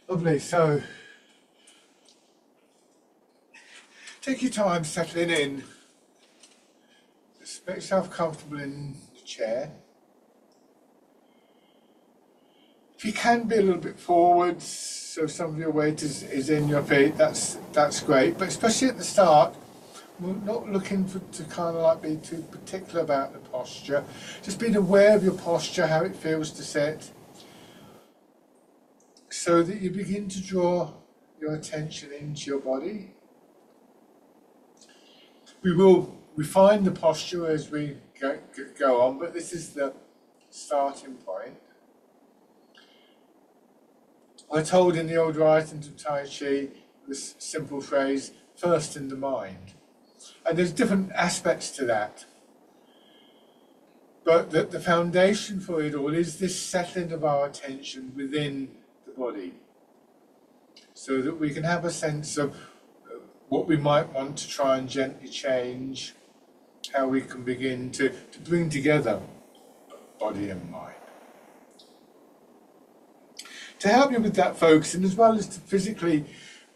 Lovely. So take your time settling in. Just make yourself comfortable in the chair. If you can be a little bit forward, so some of your weight is in your feet, that's great. But especially at the start, we're not looking to kind of like be too particular about the posture. Just being aware of your posture, how it feels to sit, so that you begin to draw your attention into your body. We will refine the posture as we go on, but this is the starting point. We're told in the old writings of Tai Chi this simple phrase, first in the mind. And there's different aspects to that. But the foundation for it all is this settling of our attention within the body, so that we can have a sense of what we might want to try and gently change, how we can begin to bring together body and mind. To help you with that focusing, as well as to physically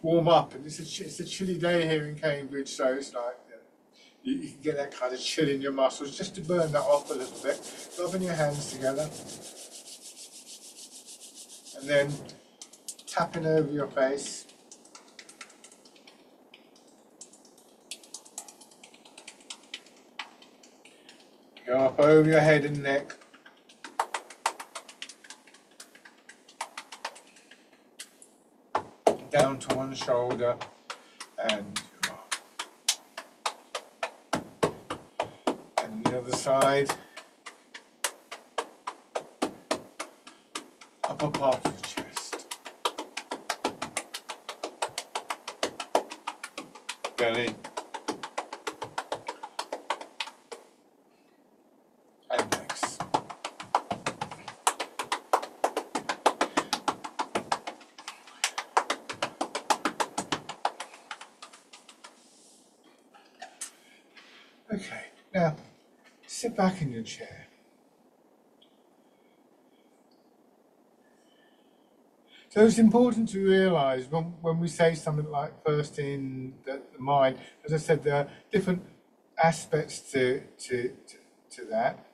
warm up, and it's a chilly day here in Cambridge, so it's like you can get that kind of chill in your muscles, just to burn that off a little bit. Rubbing your hands together, and then tapping over your face. Go up over your head and neck. Down to one shoulder, and the other side. Upper part of the chest. Belly. And legs. Okay, now sit back in your chair. So it's important to realise when we say something like first in the mind, as I said, there are different aspects to that.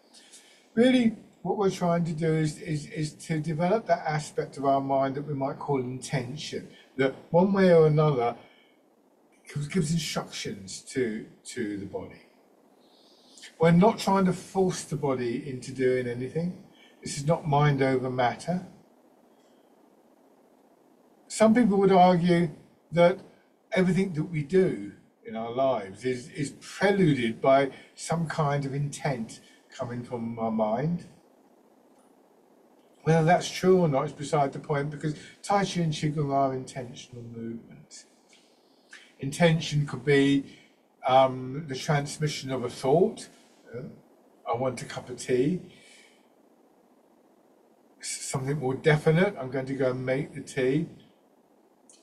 Really, what we're trying to do is to develop that aspect of our mind that we might call intention, that one way or another gives instructions to the body. We're not trying to force the body into doing anything. This is not mind over matter. Some people would argue that everything that we do in our lives is preluded by some kind of intent coming from our mind. Whether that's true or not is beside the point, because Tai Chi and Qigong are intentional movements. Intention could be the transmission of a thought. I want a cup of tea. Something more definite, I'm going to go and make the tea.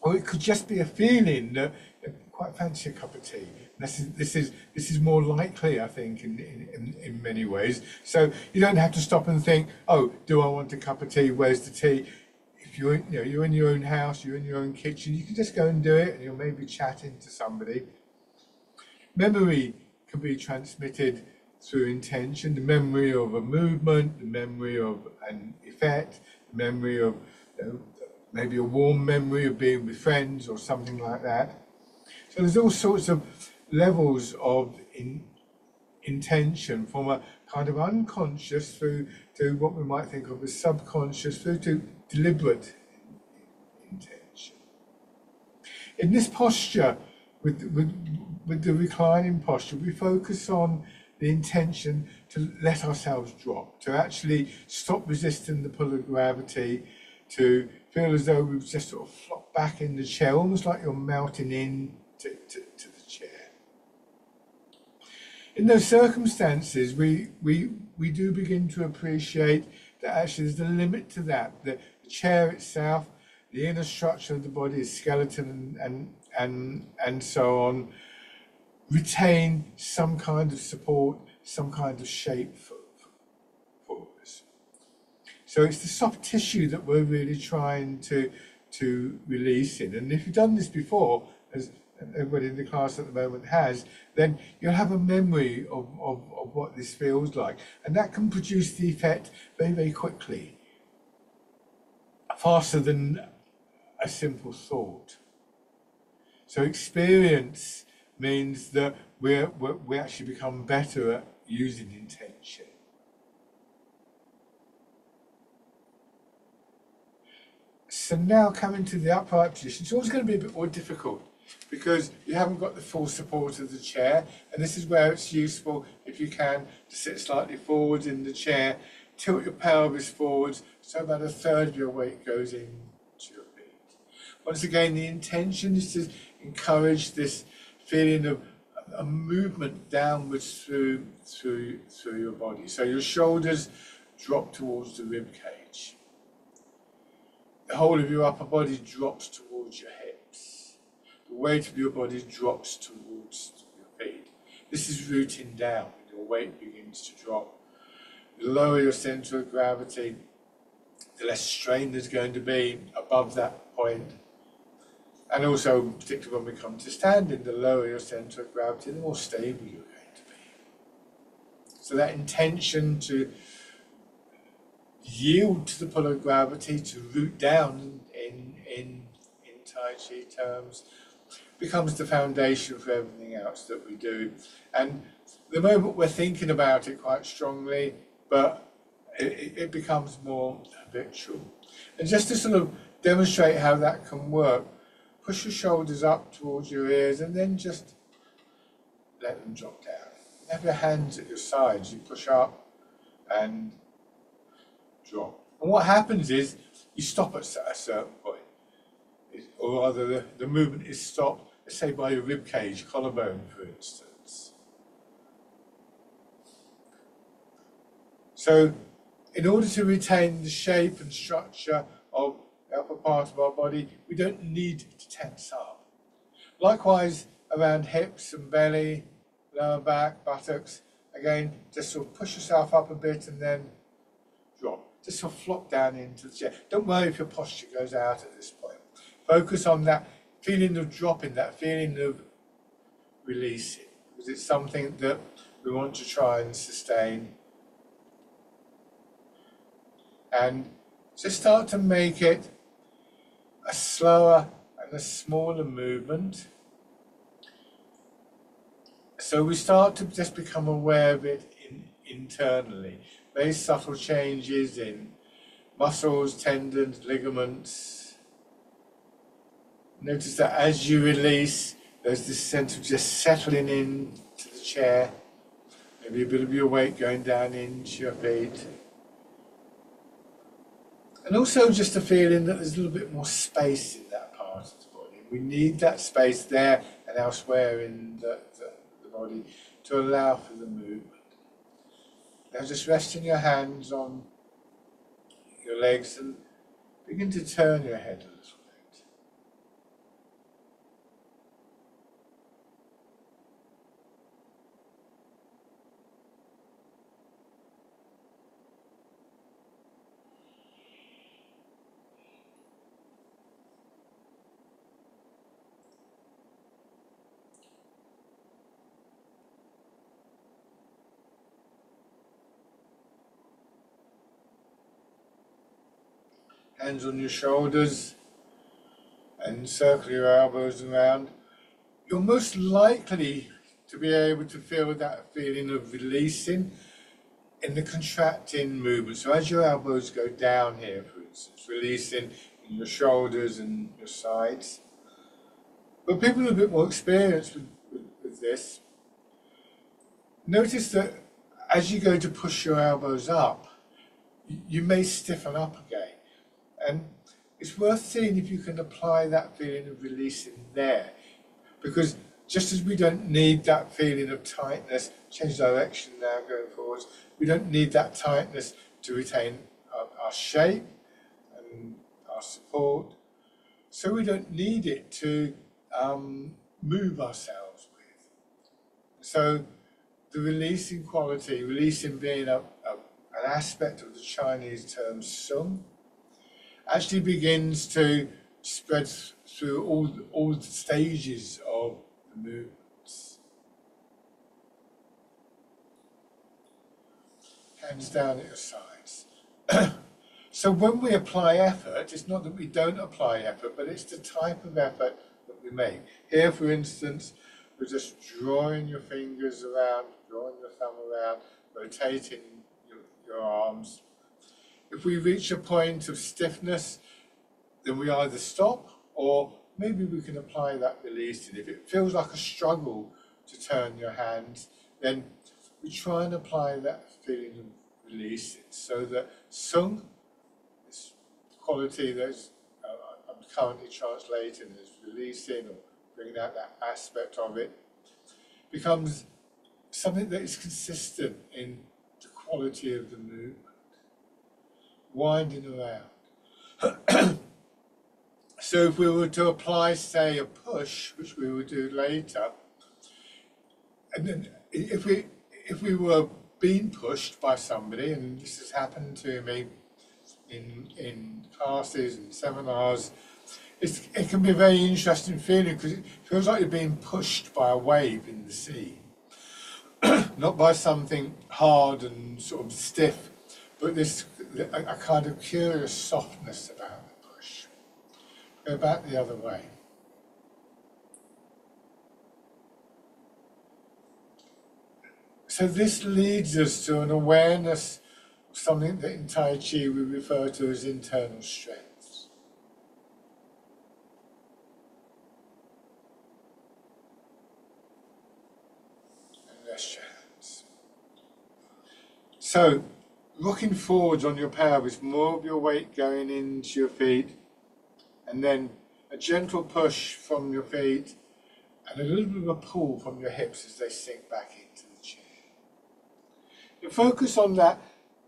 Or it could just be a feeling that I quite fancy a cup of tea. This is more likely, I think, in many ways. So you don't have to stop and think, oh, do I want a cup of tea? Where's the tea? If you're in your own house, you're in your own kitchen, you can just go and do it, and you'll maybe chatting to somebody. Memory can be transmitted through intention, the memory of a movement, the memory of an effect, the memory of maybe a warm memory of being with friends or something like that. So there's all sorts of levels of intention, from a kind of unconscious through to what we might think of as subconscious, through to deliberate intention. In this posture, with the reclining posture, we focus on the intention to let ourselves drop, to actually stop resisting the pull of gravity, to feel as though we've just sort of flopped back in the chair, almost like you're melting in to the chair. In those circumstances, we do begin to appreciate that actually there's a limit to that. The chair itself, the inner structure of the body, skeleton and so on, retain some kind of support, some kind of shape for us. So it's the soft tissue that we're really trying to to releasing. And if you've done this before, as everybody in the class at the moment has, then you'll have a memory of what this feels like. And that can produce the effect very, very quickly, faster than a simple thought. So experience means that we actually become better at using intention. So now coming to the upright position, it's always going to be a bit more difficult because you haven't got the full support of the chair, and this is where it's useful, if you can, to sit slightly forward in the chair, tilt your pelvis forwards so about a third of your weight goes into your feet. Once again, the intention is to encourage this feeling of a movement downwards through your body. So your shoulders drop towards the rib cage. The whole of your upper body drops towards your hips. The weight of your body drops towards your feet. This is rooting down. Your weight begins to drop. The lower your centre of gravity, the less strain there's going to be above that point. And also, particularly when we come to standing, the lower your centre of gravity, the more stable you're going to be. So that intention to yield to the pull of gravity, to root down in Tai Chi terms, becomes the foundation for everything else that we do. And the moment we're thinking about it quite strongly, but it becomes more habitual. And just to sort of demonstrate how that can work, push your shoulders up towards your ears and then just let them drop down. Have your hands at your sides, you push up and drop. And what happens is you stop at a certain point, or rather the movement is stopped, let's say by your rib cage, collarbone for instance. So in order to retain the shape and structure of the upper part of our body, we don't need to tense up. Likewise around hips and belly, lower back, buttocks, again, just sort of push yourself up a bit and then drop. Just sort of flop down into the chair. Don't worry if your posture goes out at this point. Focus on that feeling of dropping, that feeling of releasing, because it's something that we want to try and sustain. And just start to make it a slower and a smaller movement. So we start to just become aware of it internally. Very subtle changes in muscles, tendons, ligaments. Notice that as you release, there's this sense of just settling into the chair. Maybe a bit of your weight going down into your feet. And also just a feeling that there's a little bit more space in that part of the body. We need that space there and elsewhere in the body to allow for the movement. Now just resting your hands on your legs and begin to turn your head a little bit. Hands on your shoulders and circle your elbows around. You're most likely to be able to feel that feeling of releasing in the contracting movement. So as your elbows go down here, for instance, releasing in your shoulders and your sides. But people who are a bit more experienced with this, notice that as you go to push your elbows up, you may stiffen up again. And it's worth seeing if you can apply that feeling of releasing there. Because just as we don't need that feeling of tightness, change direction now going forwards, we don't need that tightness to retain our shape and our support. So we don't need it to move ourselves with. So the releasing quality, releasing being an aspect of the Chinese term sung, actually begins to spreads through all the stages of the movements. Hands down at your sides. So when we apply effort, it's not that we don't apply effort, but it's the type of effort that we make. Here, for instance, we're just drawing your fingers around, drawing your thumb around, rotating your arms. If we reach a point of stiffness, then we either stop or maybe we can apply that release. And if it feels like a struggle to turn your hands, then we try and apply that feeling of releasing, so that sung, this quality that I'm currently translating as releasing or bringing out that aspect of it, becomes something that is consistent in the quality of the movement, winding around. So if we were to apply, say, a push, which we will do later, and then if we were being pushed by somebody, and this has happened to me in classes and seminars, it can be a very interesting feeling because it feels like you're being pushed by a wave in the sea. Not by something hard and sort of stiff, but a kind of curious softness about the push. Go back the other way. So this leads us to an awareness of something that in Tai Chi we refer to as internal strengths. And rest your hands. So, looking forwards on your power with more of your weight going into your feet, and then a gentle push from your feet, and a little bit of a pull from your hips as they sink back into the chair. You focus on that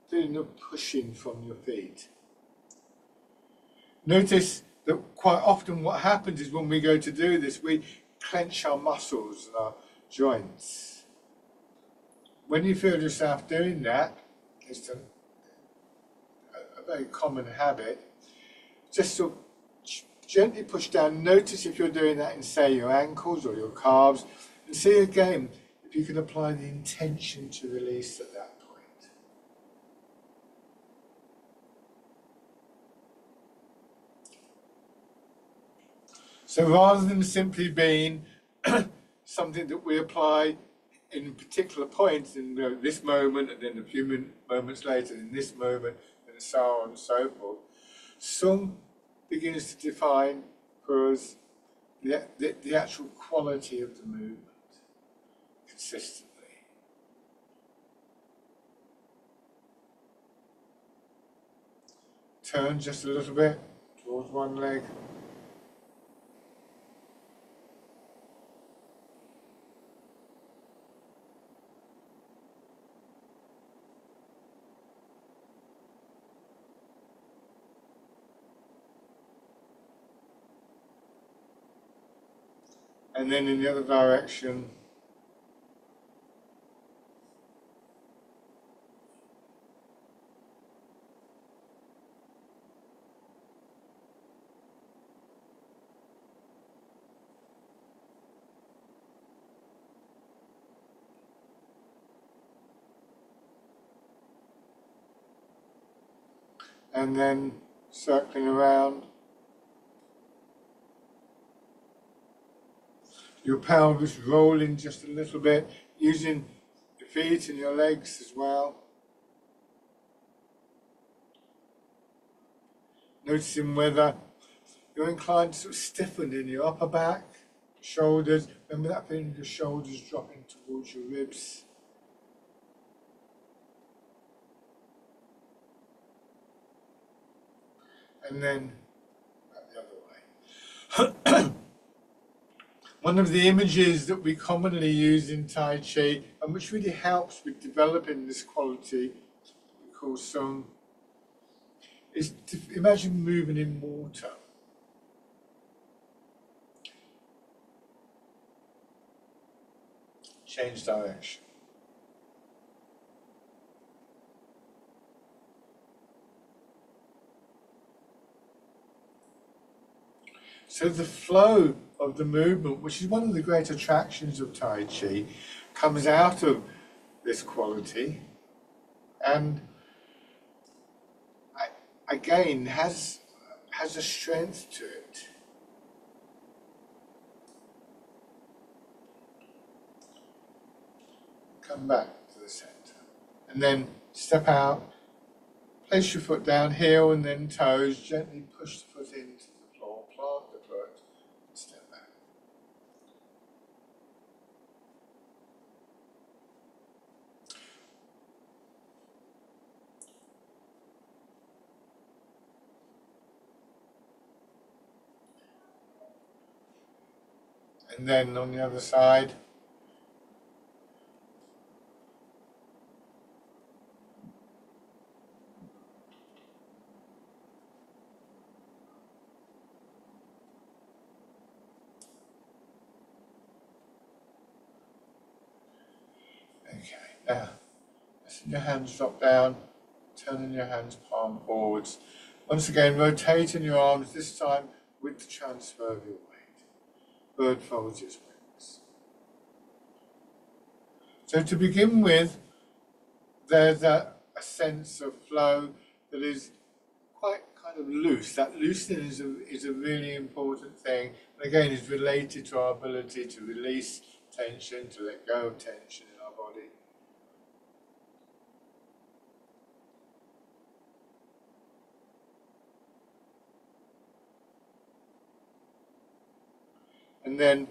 feeling of pushing from your feet. Notice that quite often what happens is when we go to do this, we clench our muscles and our joints. When you feel yourself doing that, it's a very common habit, just to gently push down. Notice if you're doing that in, say, your ankles or your calves, and see again if you can apply the intention to release at that point. So rather than simply being something that we apply in particular points, in this moment and then a few moments later, in this moment, and so on and so forth, Sung begins to define for us the actual quality of the movement consistently. Turn just a little bit towards one leg. And then in the other direction. And then circling around. Your pelvis rolling just a little bit, using your feet and your legs as well. Noticing whether you're inclined to sort of stiffen in your upper back, shoulders. Remember that feeling of your shoulders dropping towards your ribs. And then back the other way. One of the images that we commonly use in Tai Chi, and which really helps with developing this quality we call Sung, is to imagine moving in water. Change direction. So the flow of the movement, which is one of the great attractions of Tai Chi, comes out of this quality and again has a strength to it. Come back to the center. And then step out, place your foot down, heel and then toes, gently push the foot into the floor, plant the foot, and step back. And then on the other side, okay, now letting your hands drop down, turning your hands palm forwards. Once again, rotating your arms, this time with the transfer of your weight. Bird folds its wings. So to begin with, there's a sense of flow that is quite kind of loose. That looseness is a really important thing. And again, is related to our ability to release tension, to let go of tension in our body. And then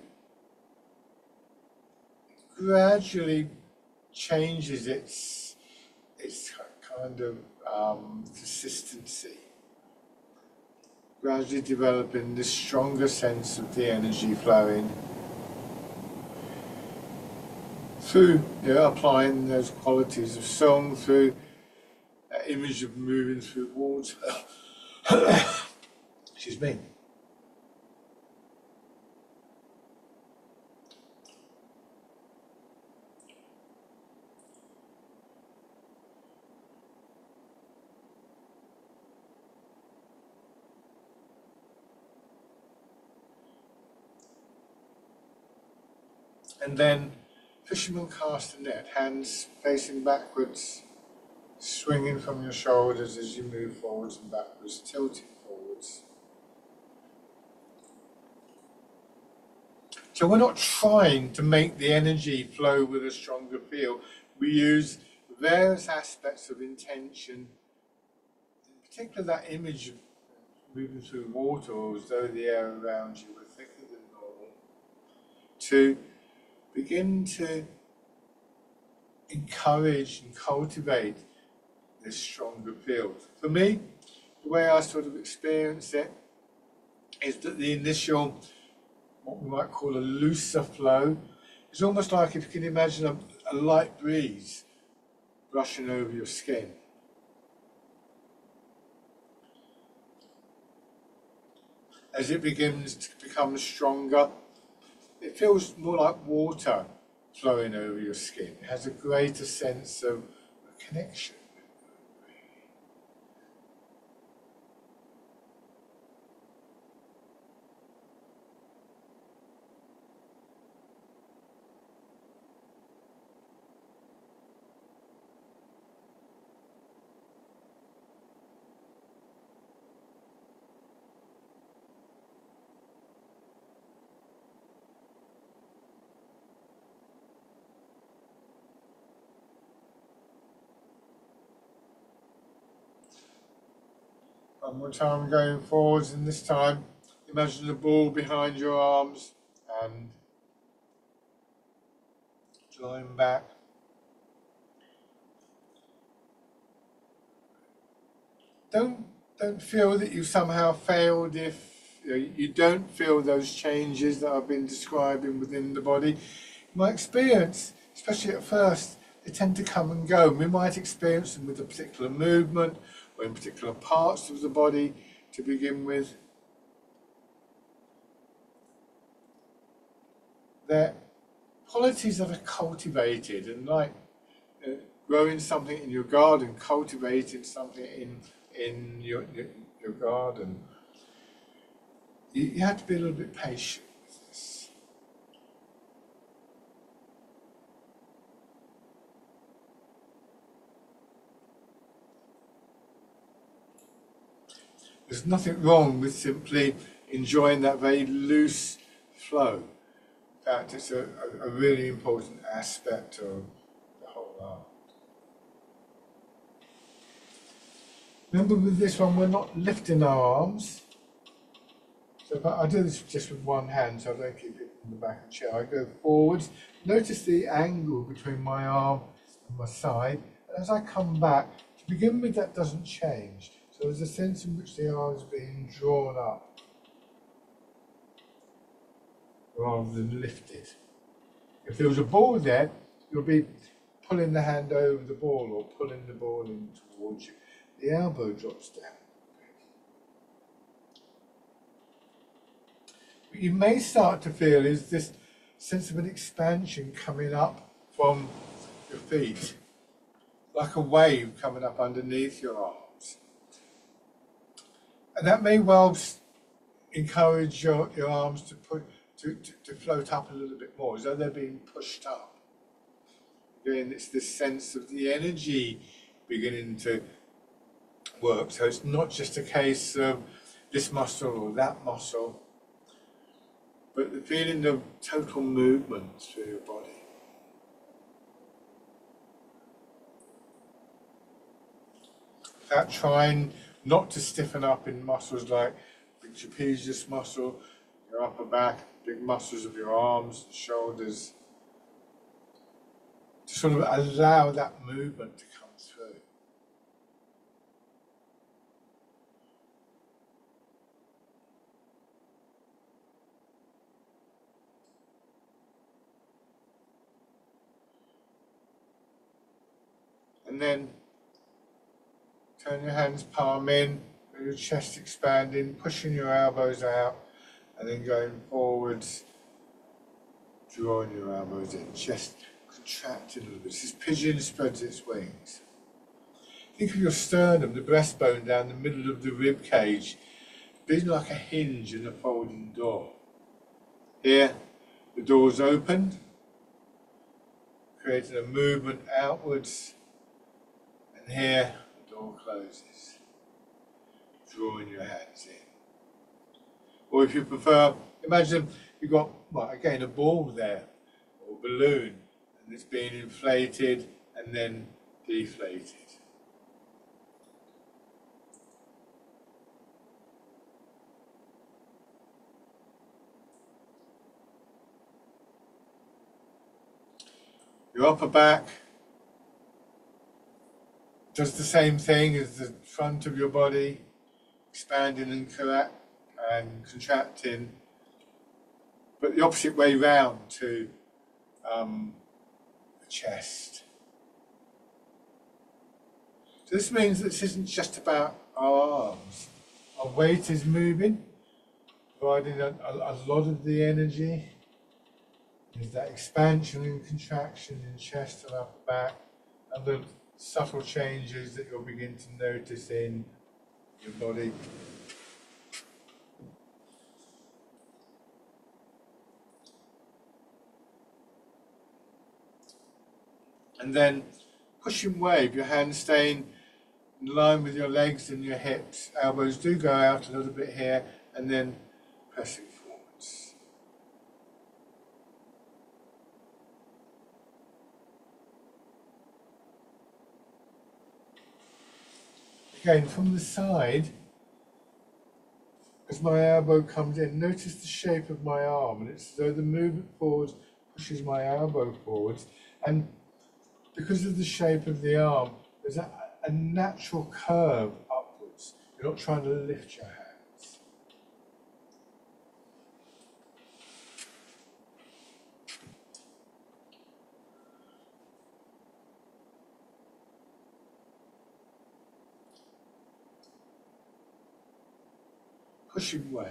gradually changes its kind of consistency, gradually developing this stronger sense of the energy flowing through, applying those qualities of song, through that image of moving through water. Excuse me. And then fisherman cast a net, hands facing backwards, swinging from your shoulders as you move forwards and backwards, tilting forwards. So we're not trying to make the energy flow with a stronger feel. We use various aspects of intention, in particular that image of moving through water or as though the air around you were thicker than normal, to begin to encourage and cultivate this stronger feel. For me, the way I sort of experience it is that the initial, what we might call a looser flow, is almost like, if you can imagine, a light breeze brushing over your skin. As it begins to become stronger, it feels more like water flowing over your skin. It has a greater sense of connection. One more time going forwards, and this time imagine a ball behind your arms and drawing back. Don't feel that you somehow failed if you don't feel those changes that I've been describing within the body. My experience, especially at first, they tend to come and go. We might experience them with a particular movement or in particular parts of the body to begin with. They're qualities that are cultivated, and like growing something in your garden, cultivating something in your garden. you have to be a little bit patient with this. There's nothing wrong with simply enjoying that very loose flow. In fact, it's a really important aspect of the whole art. Remember with this one, we're not lifting our arms. So if I do this just with one hand, so I don't keep it in the back of the chair. I go forwards. Notice the angle between my arm and my side. And as I come back, to begin with, that doesn't change. So there's a sense in which the arm is being drawn up rather than lifted. If there was a ball there, you'll be pulling the hand over the ball or pulling the ball in towards you. The elbow drops down. What you may start to feel is this sense of an expansion coming up from your feet, like a wave coming up underneath your arms. And that may well encourage your arms to float up a little bit more, as though they're being pushed up. Again, it's this sense of the energy beginning to work. So it's not just a case of this muscle or that muscle, but the feeling of total movement through your body. Without trying not to stiffen up in muscles like the trapezius muscle, your upper back, big muscles of your arms, shoulders, to sort of allow that movement to come through. And then turn your hands palm in, your chest expanding, pushing your elbows out, and then going forwards, drawing your elbows in, chest contracting a little bit. This is pigeon spreads its wings. Think of your sternum, the breastbone down the middle of the rib cage, being like a hinge and a folding door. Here, the door's opened, creating a movement outwards, and here, the door closes, drawing your hands in. Or if you prefer, imagine you've got, well, again, a ball there, or a balloon, and it's being inflated and then deflated. Your upper back does the same thing as the front of your body, expanding and contracting, but the opposite way round to the chest. So this means that this isn't just about our arms. Our weight is moving, providing a lot of the energy. There's that expansion and contraction in chest and upper back, and the subtle changes that you'll begin to notice in your body. And then pushing wave, your hands staying in line with your legs and your hips. Elbows do go out a little bit here, and then pressing forwards. Again, from the side, as my elbow comes in, notice the shape of my arm, and it's as though the movement forwards pushes my elbow forwards, and because of the shape of the arm, there's a natural curve upwards. You're not trying to lift your hands. Pushing wave.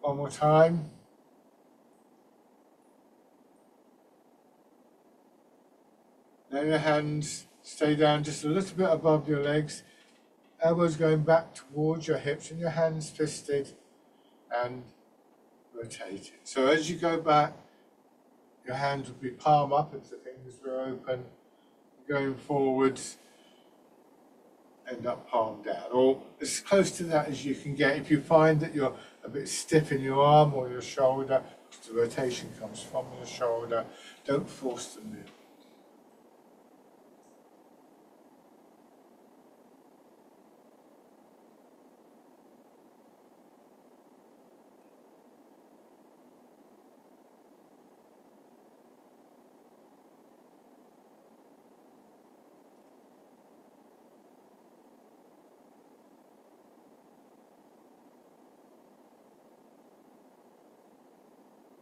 One more time. Now your hands stay down just a little bit above your legs. Elbows going back towards your hips and your hands fisted and rotated. So as you go back, your hands will be palm up if the fingers were open. Going forwards, end up palm down, or as close to that as you can get. If you find that you're a bit stiff in your arm or your shoulder, because the rotation comes from your shoulder, don't force the movement.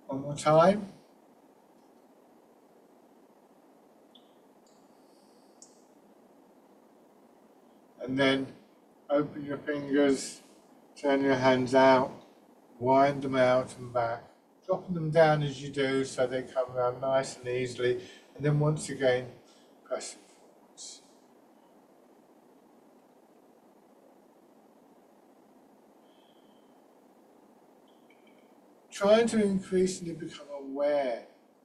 One more time. And then open your fingers, turn your hands out, wind them out and back, dropping them down as you do so they come around nice and easily. And then once again, pressing forwards. Trying to increasingly become aware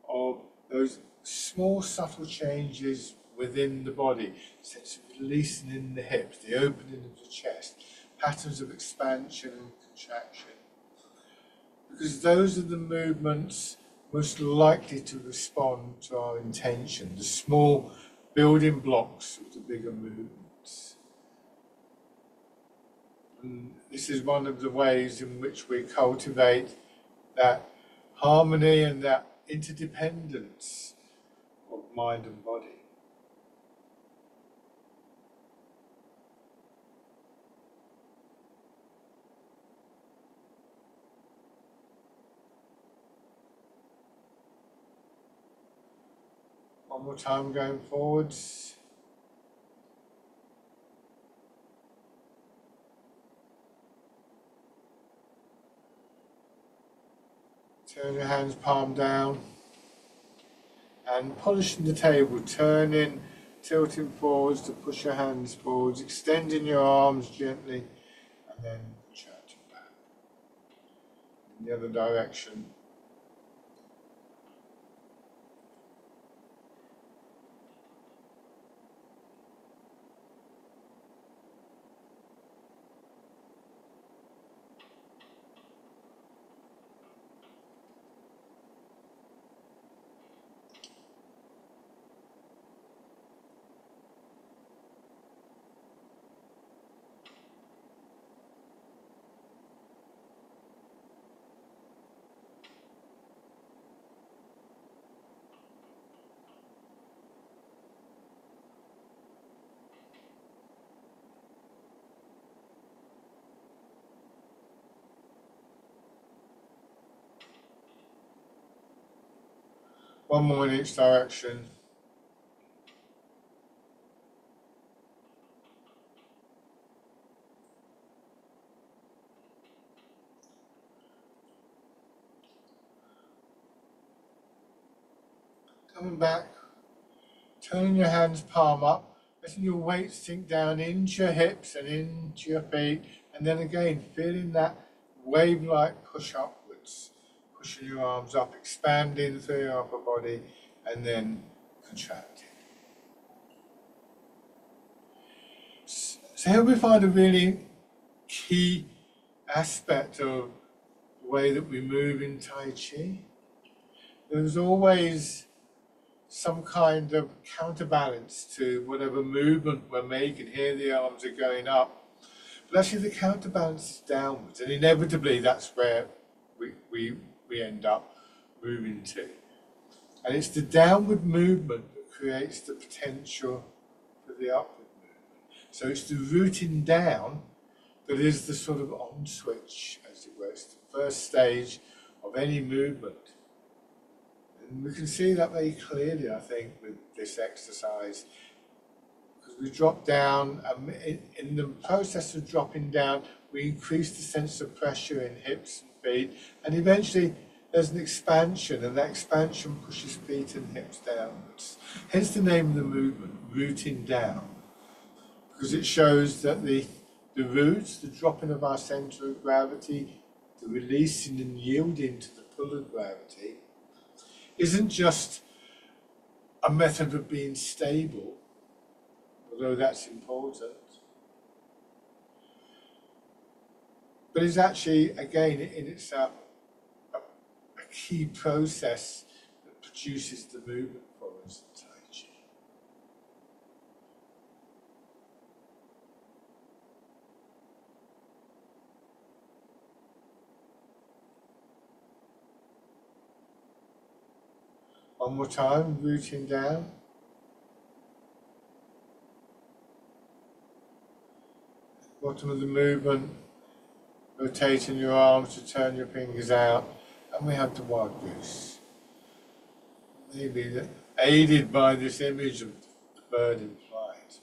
of those small subtle changes within the body, sense of releasing in the hips, the opening of the chest, patterns of expansion and contraction. Because those are the movements most likely to respond to our intention, the small building blocks of the bigger movements. And this is one of the ways in which we cultivate that harmony and that interdependence of mind and body. One more time going forwards. Turn your hands palm down and polishing the table, turning, tilting forwards to push your hands forwards, extending your arms gently and then contracting back. In the other direction. One more in each direction. Coming back, turning your hands palm up, letting your weight sink down into your hips and into your feet, and then again feeling that wave-like push upwards, pushing your arms up, expanding through your upper body, and then contracting. So here we find a really key aspect of the way that we move in Tai Chi. There's always some kind of counterbalance to whatever movement we're making. Here the arms are going up, but actually the counterbalance is downwards, and inevitably that's where we end up moving to. And it's the downward movement that creates the potential for the upward movement. So it's the rooting down that is the sort of on switch, as it were. It's the first stage of any movement. And we can see that very clearly, I think, with this exercise. Because we drop down, in the process of dropping down, we increase the sense of pressure in hips and feet, and eventually there's an expansion, and that expansion pushes feet and hips downwards. Hence the name of the movement, rooting down, because it shows that the roots, the dropping of our centre of gravity, the releasing and yielding to the pull of gravity, isn't just a method of being stable, although that's important, but is actually, again, in itself, a key process that produces the movement for us in Tai Chi. One more time, rooting down. Bottom of the movement, rotating your arms to turn your fingers out, and we have the wild goose. Maybe aided by this image of the bird in flight,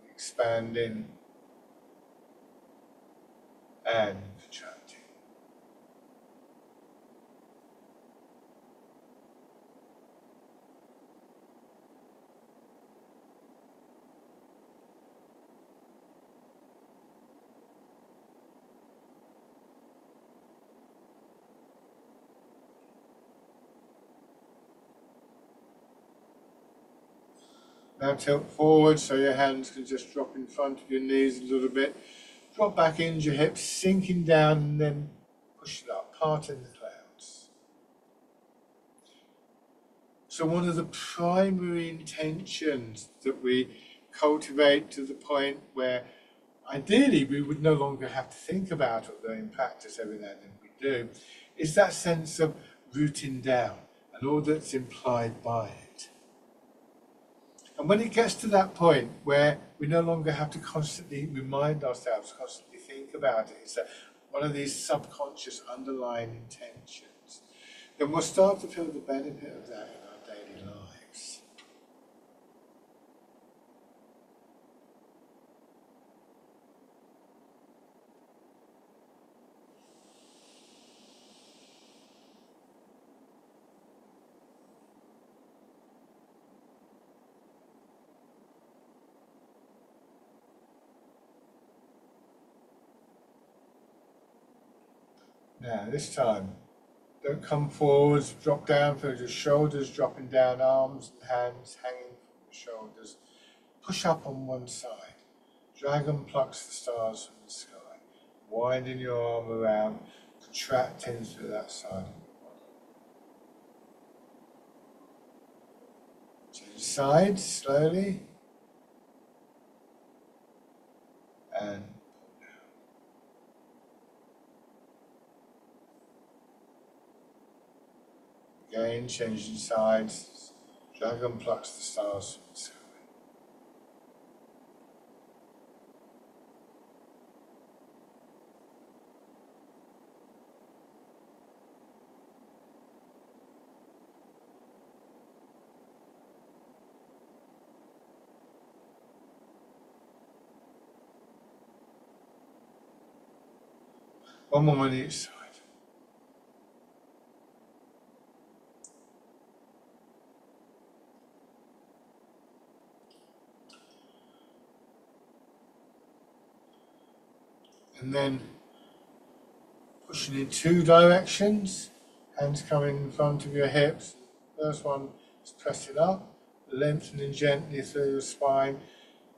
expanding and contracting. Now tilt forward so your hands can just drop in front of your knees a little bit. Drop back into your hips, sinking down, and then push it up, parting the clouds. So one of the primary intentions that we cultivate to the point where ideally we would no longer have to think about it, although in practice every now and then we do, is that sense of rooting down and all that's implied by it. And when it gets to that point where we no longer have to constantly remind ourselves, constantly think about it, it's one of these subconscious underlying intentions, then we'll start to feel the benefit of that in our daily lives. Now, this time, don't come forwards, drop down, feel your shoulders dropping down, arms and hands hanging from the shoulders. Push up on one side. Dragon plucks the stars from the sky. Winding your arm around, contracting through that side of your body. Change sides slowly. And again, changing sides. Dragon plucks the stars from the sky. One more on each side. And then pushing in two directions, hands coming in front of your hips. First one is pressing up, lengthening gently through your spine.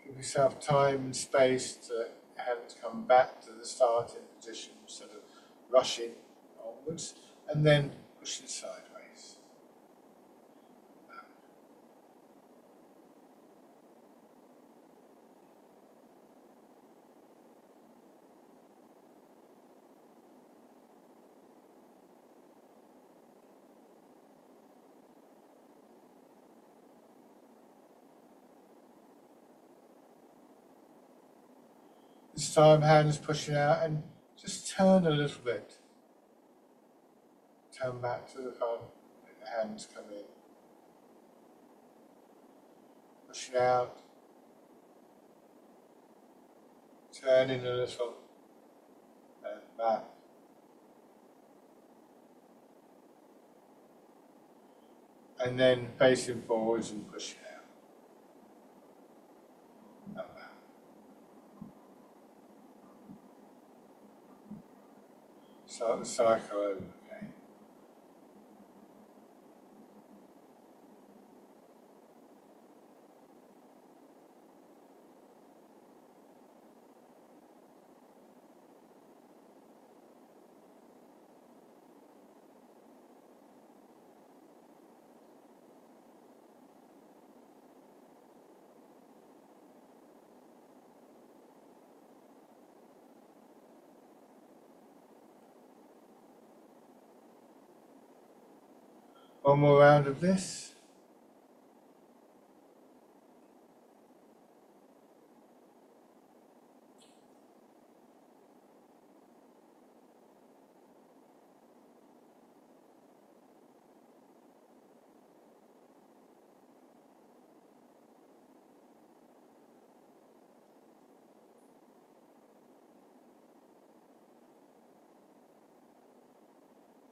Give yourself time and space to hands come back to the starting position instead of rushing onwards, and then pushing sideways. This time, hands pushing out and just turn a little bit. Turn back to the front, let the hands come in. Pushing out. Turning a little and back. and then facing forwards and pushing out. And back. Start the cycle over again. One more round of this.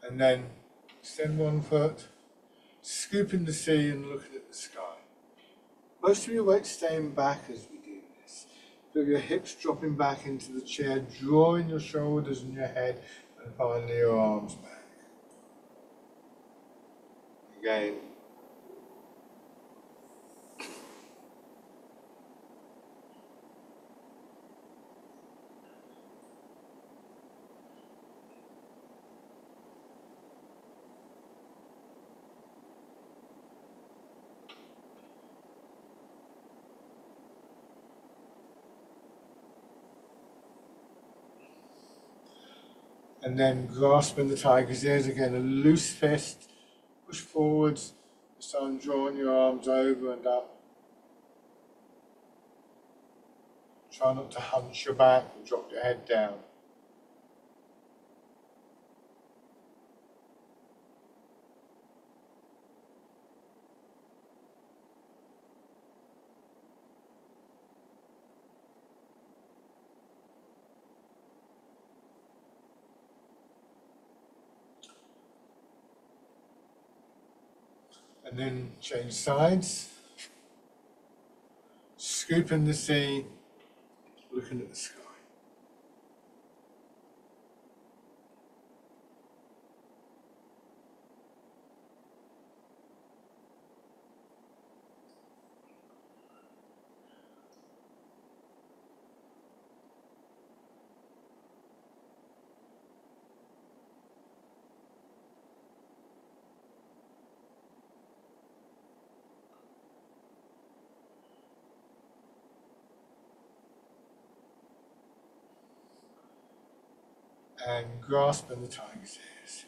And then extend one foot, scooping the sea and looking at the sky. Most of your weight staying back as we do this. Feel your hips dropping back into the chair, drawing your shoulders and your head, and finally your arms back. Again. And then grasping the tiger's ears again, a loose fist, push forwards, start drawing your arms over and up. Try not to hunch your back and drop your head down. And then change sides, scooping the sea, looking at the sky. And grasping the tiger's ears.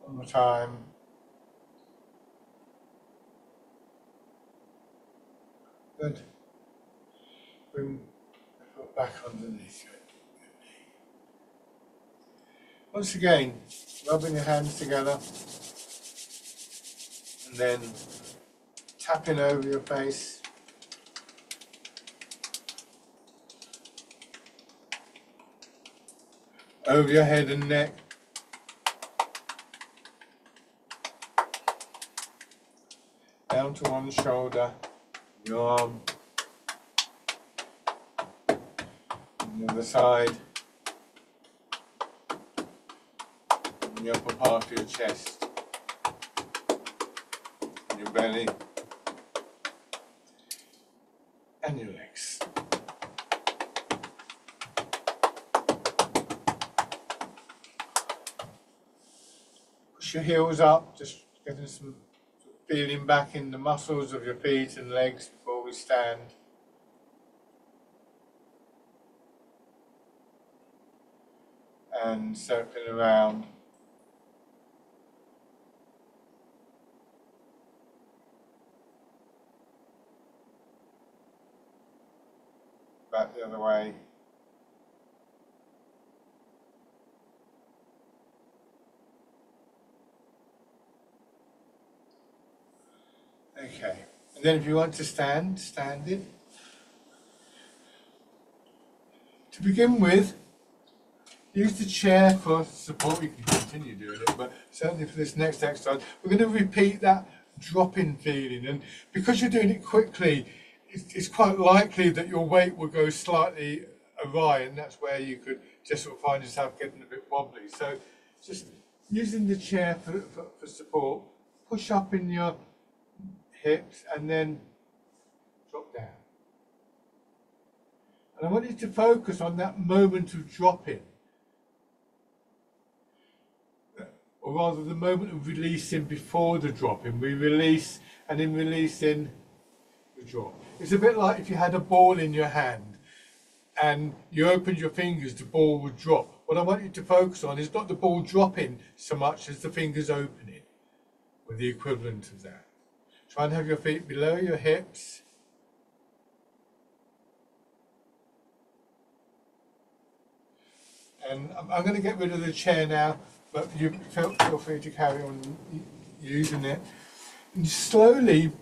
One more time. Good. Bring the foot back underneath your knee. Once again, rubbing your hands together and then tapping over your face. Over your head and neck. Down to one shoulder, your arm, and the other side, and the upper part of your chest, and your belly, and your legs. Push your heels up, just getting some feeling back in the muscles of your feet and legs before we stand. And circling around. back the other way. Okay, and then if you want to stand, stand it. To begin with, use the chair for support. We can continue doing it, but certainly for this next exercise, we're going to repeat that drop-in feeling. And because you're doing it quickly, it's quite likely that your weight will go slightly awry, and that's where you could just sort of find yourself getting a bit wobbly. So just using the chair for support, push up in your hips and then drop down. And I want you to focus on that moment of dropping, or rather the moment of releasing before the dropping. We release, and in releasing, we drop. It's a bit like if you had a ball in your hand and you opened your fingers, the ball would drop. What I want you to focus on is not the ball dropping so much as the fingers opening, or the equivalent of that. Try and have your feet below your hips. And I'm going to get rid of the chair now, but you feel free to carry on using it. And slowly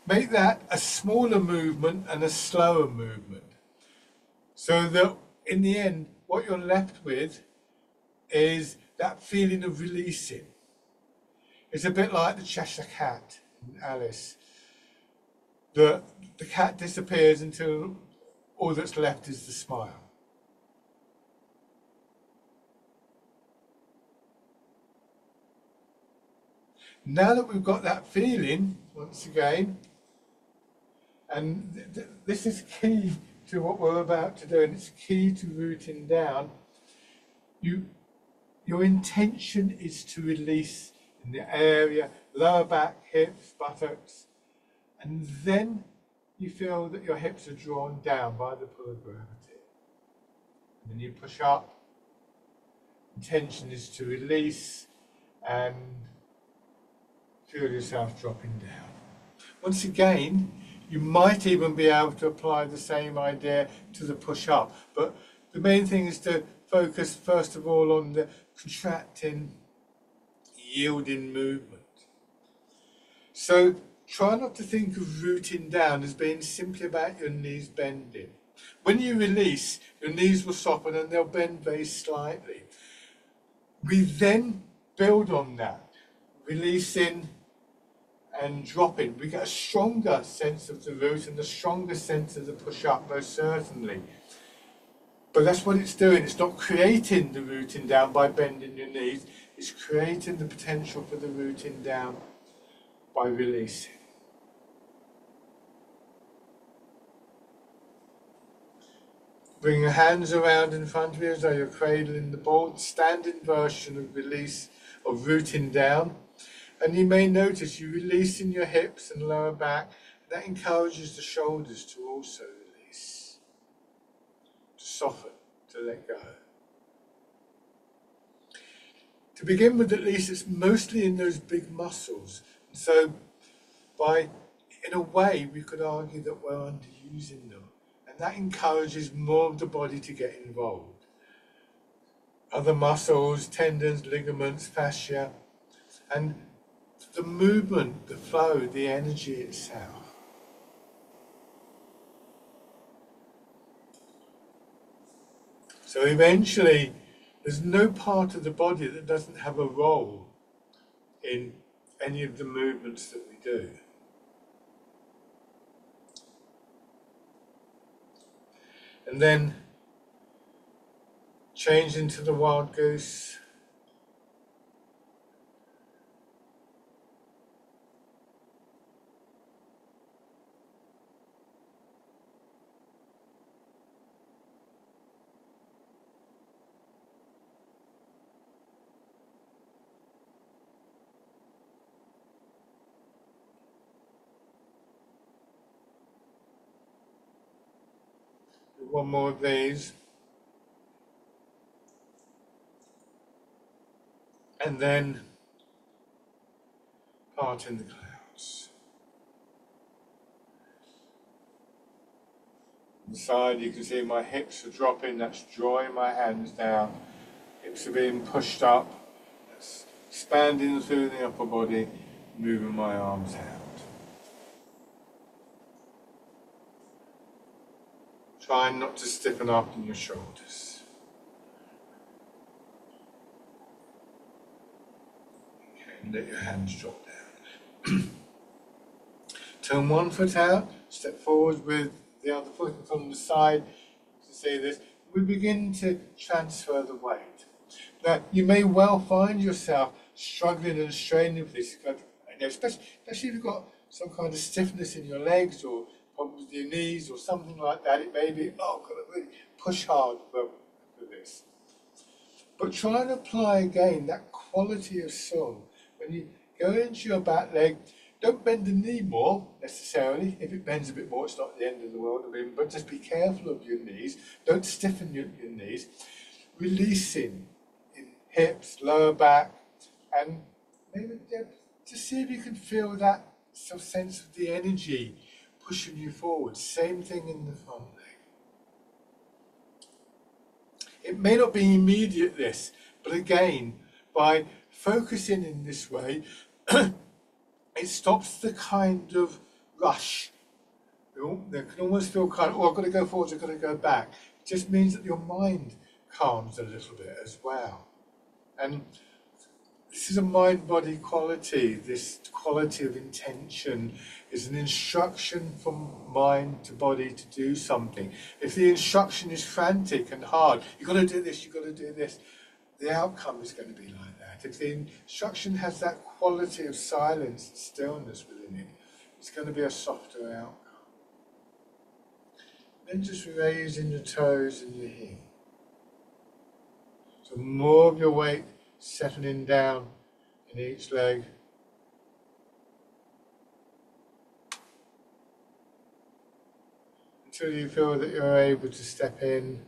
make that a smaller movement and a slower movement. So that in the end, what you're left with is that feeling of releasing. It's a bit like the Cheshire Cat in Alice. The cat disappears until all that's left is the smile. Now that we've got that feeling, once again, and this is key to what we're about to do, and it's key to rooting down, your intention is to release in the area, lower back, hips, buttocks, and then you feel that your hips are drawn down by the pull of gravity. And then you push up, intention is to release, and feel yourself dropping down. Once again, you might even be able to apply the same idea to the push up, but the main thing is to focus first of all on the contracting, yielding movement. So try not to think of rooting down as being simply about your knees bending. When you release, your knees will soften and they'll bend very slightly. We then build on that, releasing and dropping. We get a stronger sense of the root and a stronger sense of the push-up, most certainly. But that's what it's doing. It's not creating the rooting down by bending your knees. It's creating the potential for the rooting down by releasing. Bring your hands around in front of you as though you're cradling the ball. Standing version of release, of rooting down. And you may notice you releasing your hips and lower back. That encourages the shoulders to also release, to soften, to let go. To begin with, at least, it's mostly in those big muscles. So in a way, we could argue that we're underusing them. And that encourages more of the body to get involved. Other muscles, tendons, ligaments, fascia, and the movement, the flow, the energy itself. So eventually, there's no part of the body that doesn't have a role in any of the movements that we do. And then change into the wild goose. One more of these. And then part in the clouds. the side, you can see my hips are dropping, that's drawing my hands down. Hips are being pushed up, that's expanding through the upper body, moving my arms out. Trying not to stiffen up in your shoulders. Okay, and let your hands drop down. Turn one foot out, step forward with the other foot from the side to see this. We begin to transfer the weight. Now, you may well find yourself struggling and straining with this, especially if you've got some kind of stiffness in your legs or problems with your knees or something like that. It may be, oh, I've got to really push hard for this. But try and apply again that quality of sung. When you go into your back leg, don't bend the knee more necessarily. If it bends a bit more, it's not the end of the world. But just be careful of your knees. Don't stiffen your knees. Releasing in hips, lower back, and maybe just see if you can feel that sort of sense of the energy pushing you forward. Same thing in the front leg. It may not be immediate this, but again, by focusing in this way, it stops the kind of rush. They can almost feel kind of, oh, I've got to go forward, I've got to go back. It just means that your mind calms a little bit as well. And this is a mind-body quality. This quality of intention is an instruction from mind to body to do something. If the instruction is frantic and hard, you've got to do this, you've got to do this, the outcome is going to be like that. If the instruction has that quality of silence and stillness within it, it's going to be a softer outcome. Then just raising your toes and your heel. So more of your weight settling down in each leg. Until you feel that you're able to step in,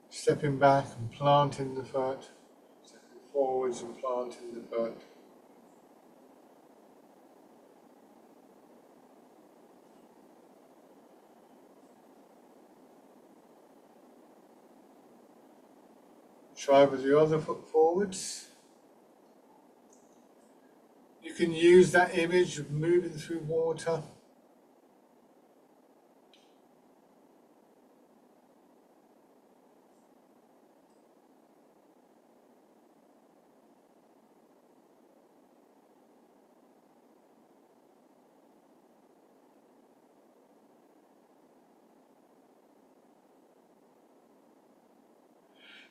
stepping back and planting the foot, stepping forwards and planting the foot. Try with your other foot forwards. You can use that image of moving through water.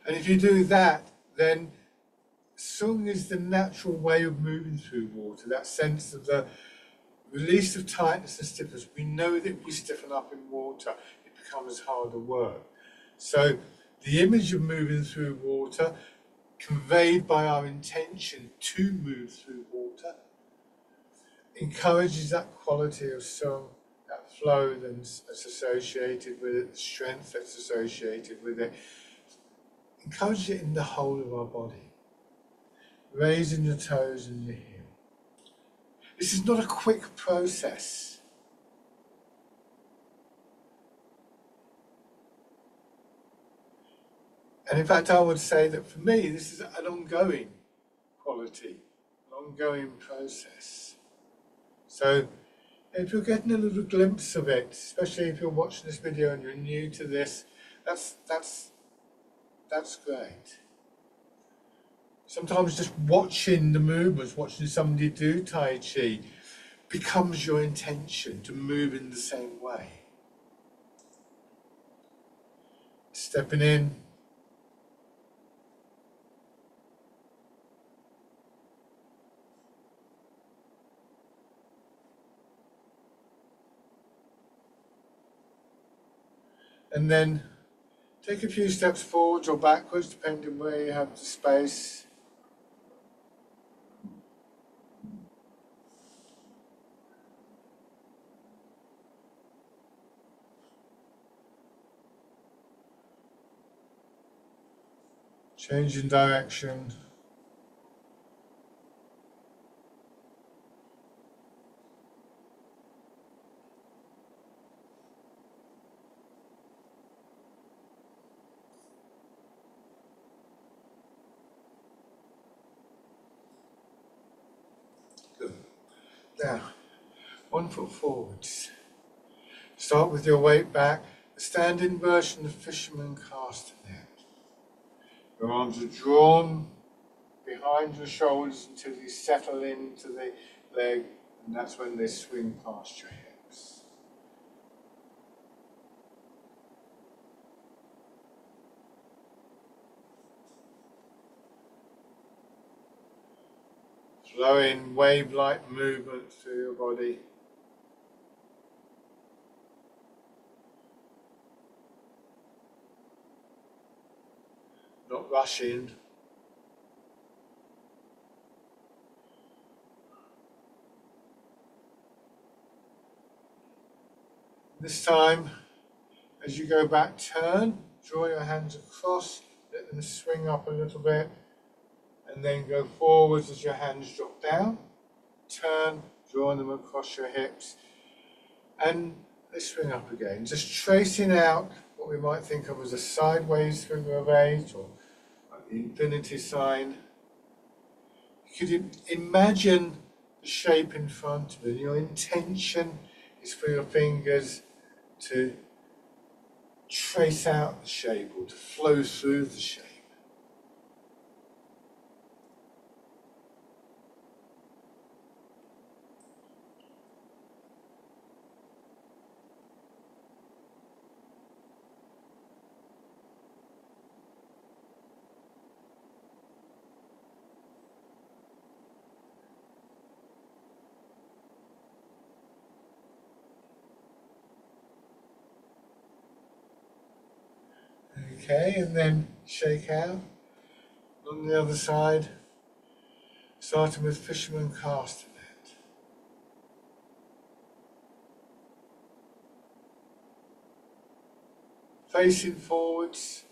And if you do that, then sung is the natural way of moving through water, that sense of the release of tightness and stiffness. We know that if we stiffen up in water, it becomes harder work. So the image of moving through water, conveyed by our intention to move through water, encourages that quality of sung, that flow that's associated with it, the strength that's associated with it. Encourage it in the whole of our body. Raising your toes and your heel. This is not a quick process. And in fact, I would say that for me, this is an ongoing quality, an ongoing process. So if you're getting a little glimpse of it, especially if you're watching this video and you're new to this, that's great. Sometimes just watching the movements, watching somebody do Tai Chi, becomes your intention to move in the same way. Stepping in. And then take a few steps forwards or backwards, depending where you have the space. Changing direction. Now, 1 foot forwards. Start with your weight back. The standing version of fisherman castanet. Your arms are drawn behind your shoulders until you settle into the leg, and that's when they swing past your hips. Flowing wave-like movement through your body. Not rushing. This time, as you go back, turn, draw your hands across, let them swing up a little bit, and then go forwards as your hands drop down. Turn, drawing them across your hips, and they swing up again. Just tracing out what we might think of as a sideways figure of 8, or like the infinity sign. You could imagine the shape in front of you, and your intention is for your fingers to trace out the shape or to flow through the shape. Okay, and then shake out. On the other side, starting with fisherman castanet. Facing forwards,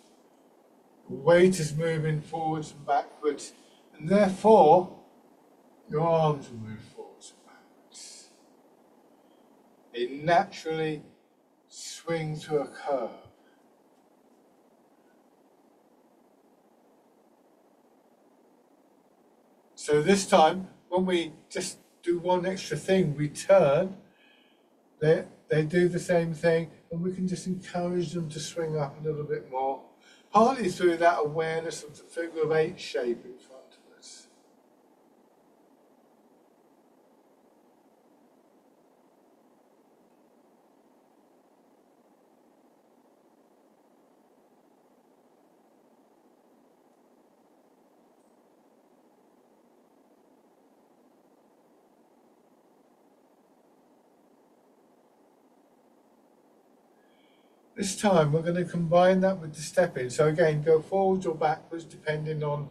the weight is moving forwards and backwards, and therefore your arms will move forwards and backwards. They naturally swing through a curve. So this time, when we just do one extra thing, we turn, they do the same thing, and we can just encourage them to swing up a little bit more, partly through that awareness of the figure of 8 shape in front of us. This time we're going to combine that with the stepping. So again, go forwards or backwards depending on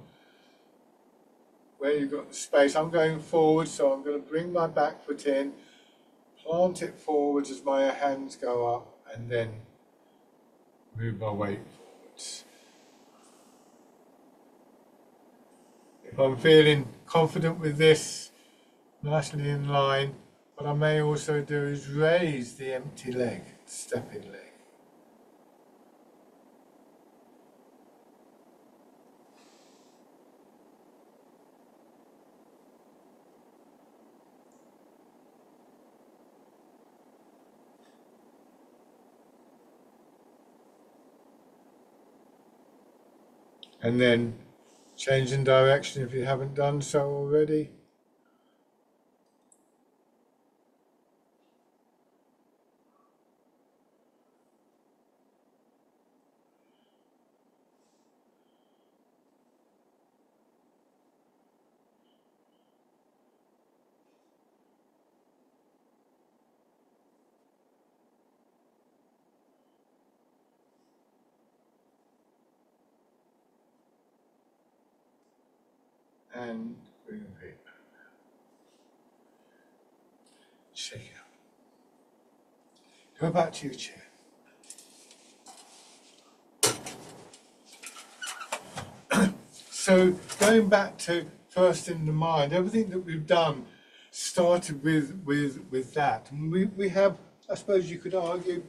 where you've got the space. I'm going forward, so I'm going to bring my back foot in, plant it forwards as my hands go up, and then move my weight forwards. If I'm feeling confident with this, nicely in line, what I may also do is raise the empty leg, stepping leg. And then change in direction if you haven't done so already. And bring your feet back. Shake out. Go back to your chair. So going back to first in the mind, everything that we've done started with that. And we have, I suppose you could argue,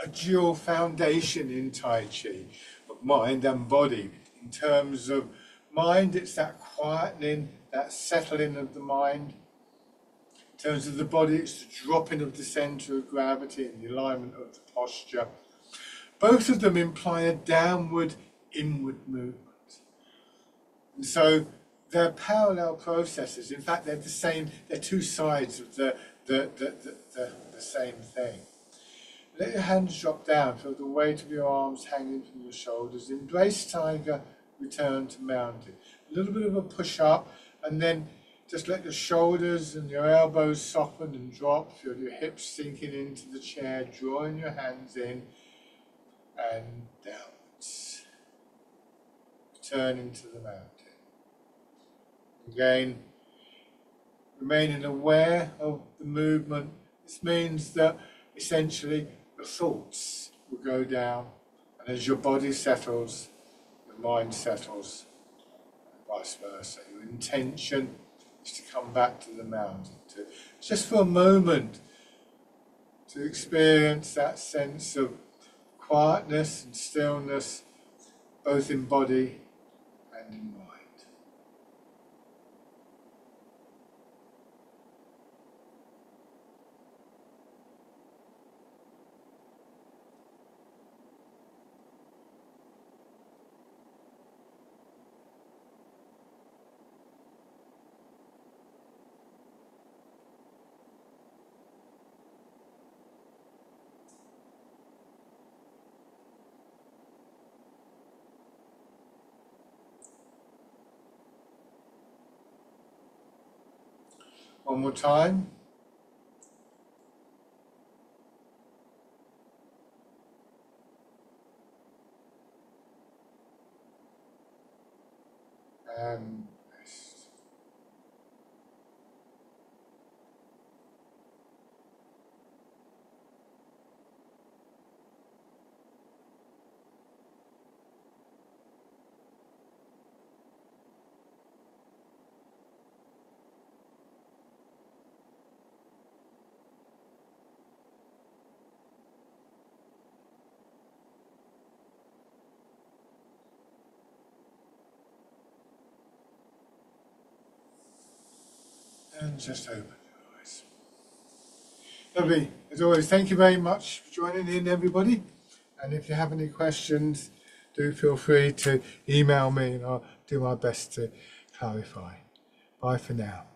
a dual foundation in Tai Chi, of mind and body. In terms of mind, it's that quietening, that settling of the mind. In terms of the body, it's the dropping of the centre of gravity and the alignment of the posture. Both of them imply a downward, inward movement. And so they're parallel processes. In fact, they're the same, they're two sides of the same thing. Let your hands drop down, feel the weight of your arms hanging from your shoulders. Embrace tiger, return to mountain. A little bit of a push up, and then just let your shoulders and your elbows soften and drop. Feel your hips sinking into the chair, drawing your hands in and downwards. Returning to the mountain. Again, remaining aware of the movement. This means that essentially your thoughts will go down, and as your body settles, your mind settles, and vice versa. Your intention is to come back to the mountain, to just for a moment to experience that sense of quietness and stillness, both in body and in mind. One more time. And rest. And just open your eyes. Lovely. As always, thank you very much for joining in, everybody. And if you have any questions, do feel free to email me and I'll do my best to clarify. Bye for now.